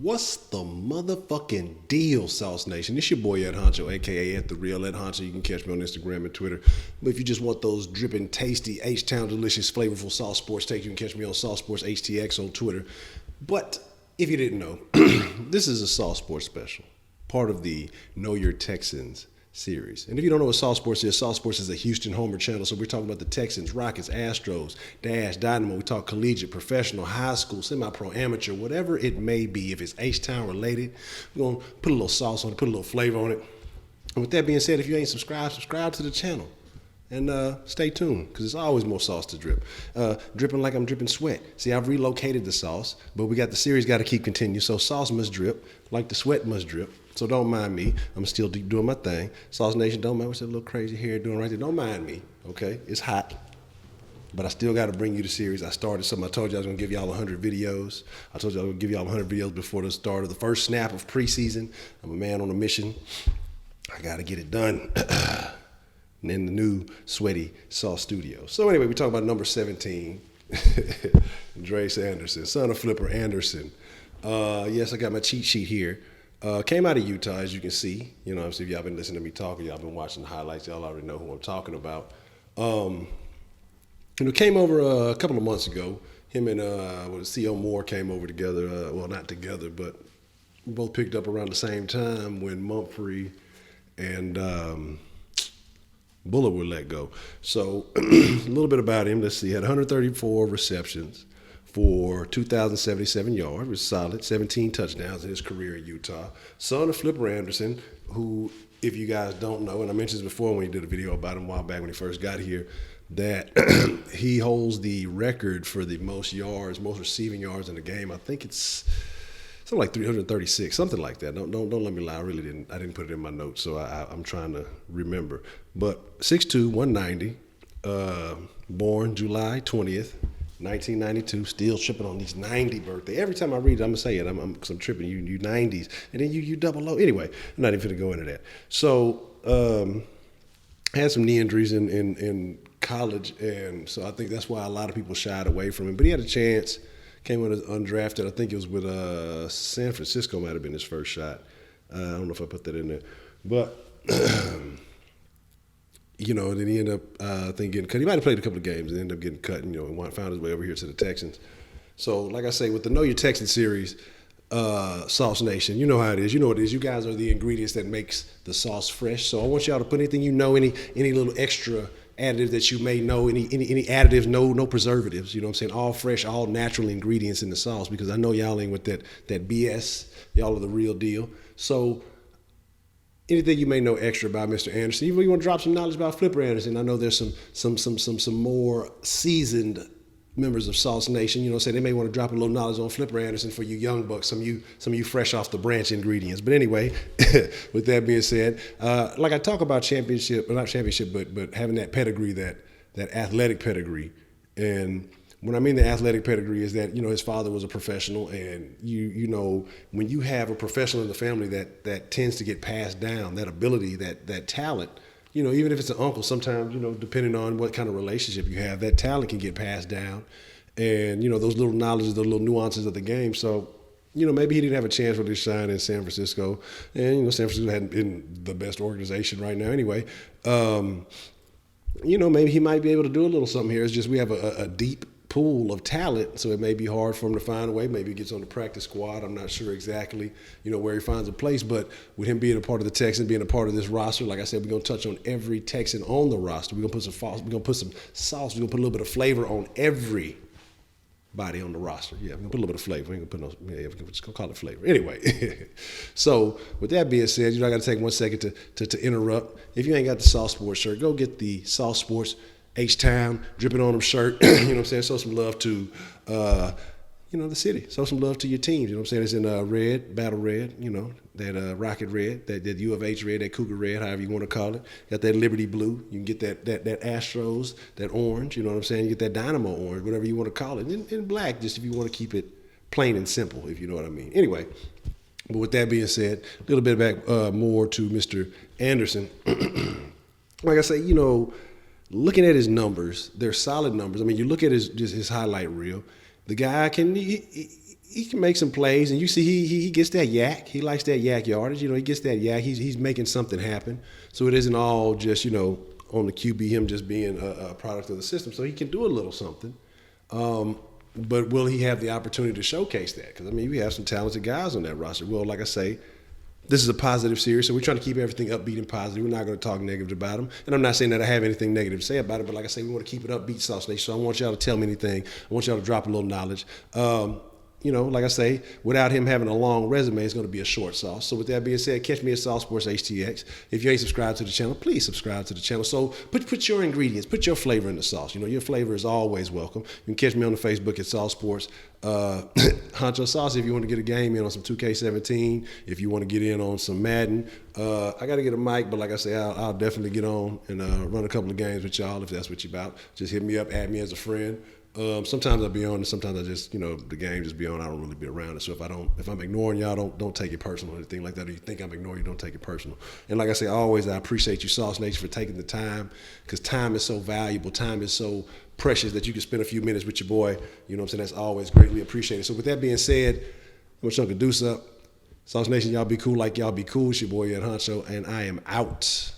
What's the motherfucking deal, SauceNation? It's your boy Ed Honcho, aka at the real Ed Honcho. You can catch me on Instagram and Twitter. But if you just want those dripping, tasty, H-Town, delicious, flavorful Sauce Sports takes, you can catch me on Sauce Sports HTX on Twitter. But if you didn't know, this is a Sauce Sports special, part of the Know Your Texans series. And if you don't know what Sauce Sports is a Houston Homer channel. So we're talking about the Texans, Rockets, Astros, Dash, Dynamo. We talk collegiate, professional, high school, semi-pro, amateur, whatever it may be. If it's H-Town related, we're going to put a little sauce on it, put a little flavor on it. And with that being said, if you ain't subscribed, subscribe to the channel. And stay tuned, because there's always more sauce to drip. Dripping like I'm dripping sweat. See, I've relocated the sauce, but we got the series got to keep continuing. So sauce must drip, like the sweat must drip. So don't mind me. I'm still doing my thing. SauceNation, don't mind what's that little crazy hair doing right there. Don't mind me, okay? It's hot. But I still got to bring you the series. I started something. I told you I was going to give y'all 100 videos. I told you I was going to give y'all 100 videos before the start of the first snap of preseason. I'm a man on a mission. I got to get it done. And in the new sweaty Sauce studio. So anyway, we talk about number 17, Dres Anderson, son of Flipper Anderson. Yes, I got my cheat sheet here. Came out of Utah, as you can see. You know, if y'all been listening to me talking, y'all been watching the highlights, y'all already know who I'm talking about. Came over a couple of months ago. Him and C.O. Moore came over together. Well, not together, but we both picked up around the same time when Mumphrey and Bullard were let go. So a little bit about him. Let's see. He had 134 receptions for 2,077 yards. It was solid. 17 touchdowns in his career in Utah. Son of Flipper Anderson, who, if you guys don't know, and I mentioned this before when we did a video about him a while back when he first got here, that he holds the record for the most yards, most receiving yards in the game. I think it's something like 336, something like that. Don't let me lie. I really didn't. I didn't put it in my notes, so I'm trying to remember. But 6'2", 190, born July 20th, 1992. Still tripping on these 90 birthday. Every time I read it, I'm gonna say it. Because I'm tripping. You 90s, and then you double O. Anyway, I'm not even gonna go into that. So had some knee injuries in college, and so I think that's why a lot of people shied away from him. But he had a chance. Came in as undrafted. I think it was with San Francisco might have been his first shot. I don't know if I put that in there. But, then he ended up, I think, getting cut. He might have played a couple of games and ended up getting cut and, found his way over here to the Texans. So, like I say, with the Know Your Texans series, SauceNation, you know how it is. You know what it is. You guys are the ingredients that makes the sauce fresh. So I want y'all to put anything any little extra additives that you may know, any additives, no preservatives, you know what I'm saying? All fresh, all natural ingredients in the sauce, because I know y'all ain't with that BS. Y'all are the real deal. So anything you may know extra about Mr. Anderson, even if you want to drop some knowledge about Flipper Anderson, I know there's some more seasoned members of SauceNation, say they may want to drop a little knowledge on Flipper Anderson for you young bucks, some of you fresh off the branch ingredients. But anyway, with that being said, like I talk about not championship, but having that pedigree, that athletic pedigree. And when I mean the athletic pedigree is that, his father was a professional, and when you have a professional in the family that tends to get passed down, that ability, that talent, even if it's an uncle, sometimes, depending on what kind of relationship you have, that talent can get passed down. And, those little knowledges, those little nuances of the game. So, maybe he didn't have a chance for this shine in San Francisco. And, San Francisco hadn't been the best organization right now anyway. Maybe he might be able to do a little something here. It's just we have a deep pool of talent, so it may be hard for him to find a way. Maybe he gets on the practice squad. I'm not sure exactly, where he finds a place. But with him being a part of the Texans, being a part of this roster, like I said, we're gonna touch on every Texan on the roster. We're gonna put some sauce. We're gonna put a little bit of flavor on everybody on the roster. Yeah, we're gonna put a little bit of flavor. We ain't gonna put we're just gonna call it flavor. Anyway, so with that being said, I gotta take 1 second to interrupt. If you ain't got the Sauce Sports shirt, go get the Sauce Sports H-Town, dripping on them shirt, you know what I'm saying? Show some love to, the city. Show some love to your teams, you know what I'm saying? It's in red, battle red, that rocket red, that U of H red, that Cougar red, however you want to call it. Got that Liberty blue. You can get that Astros, that orange, you know what I'm saying? You get that Dynamo orange, whatever you want to call it. And black, just if you want to keep it plain and simple, if you know what I mean. Anyway, but with that being said, a little bit back more to Mr. Anderson. Like I say, looking at his numbers, they're solid numbers. I mean, you look at his highlight reel. The guy he can make some plays, and you see he gets that yak. He likes that yak yardage. He gets that yak. He's making something happen. So it isn't all just on the QB him just being a product of the system. So he can do a little something. But will he have the opportunity to showcase that? Because we have some talented guys on that roster. Well, like I say, this is a positive series, so we're trying to keep everything upbeat and positive. We're not going to talk negative about them. And I'm not saying that I have anything negative to say about it, but like I say, we want to keep it upbeat, SauceNation. So I want y'all to tell me anything. I want y'all to drop a little knowledge. Like I say, without him having a long resume, it's going to be a short sauce. So with that being said, catch me at Sauce Sports HTX. If you ain't subscribed to the channel, please subscribe to the channel. So put your ingredients, put your flavor in the sauce. Your flavor is always welcome. You can catch me on the Facebook at Sauce Sports. HonchoSaucy if you want to get a game in on some 2K17. If you want to get in on some Madden. I got to get a mic, but like I say, I'll definitely get on and run a couple of games with y'all if that's what you're about. Just hit me up, add me as a friend. Sometimes I'll be on, and sometimes I just, the game just be on. I don't really be around it. So if I'm ignoring y'all, don't take it personal or anything like that. Or you think I'm ignoring you, don't take it personal. And like I say, always, I appreciate you, SauceNation, for taking the time, because time is so valuable. Time is so precious that you can spend a few minutes with your boy. You know what I'm saying? That's always greatly appreciated. So with that being said, I'm going to chunk a deuce up. SauceNation, y'all be cool like y'all be cool. It's your boy, Ed Honcho, and I am out.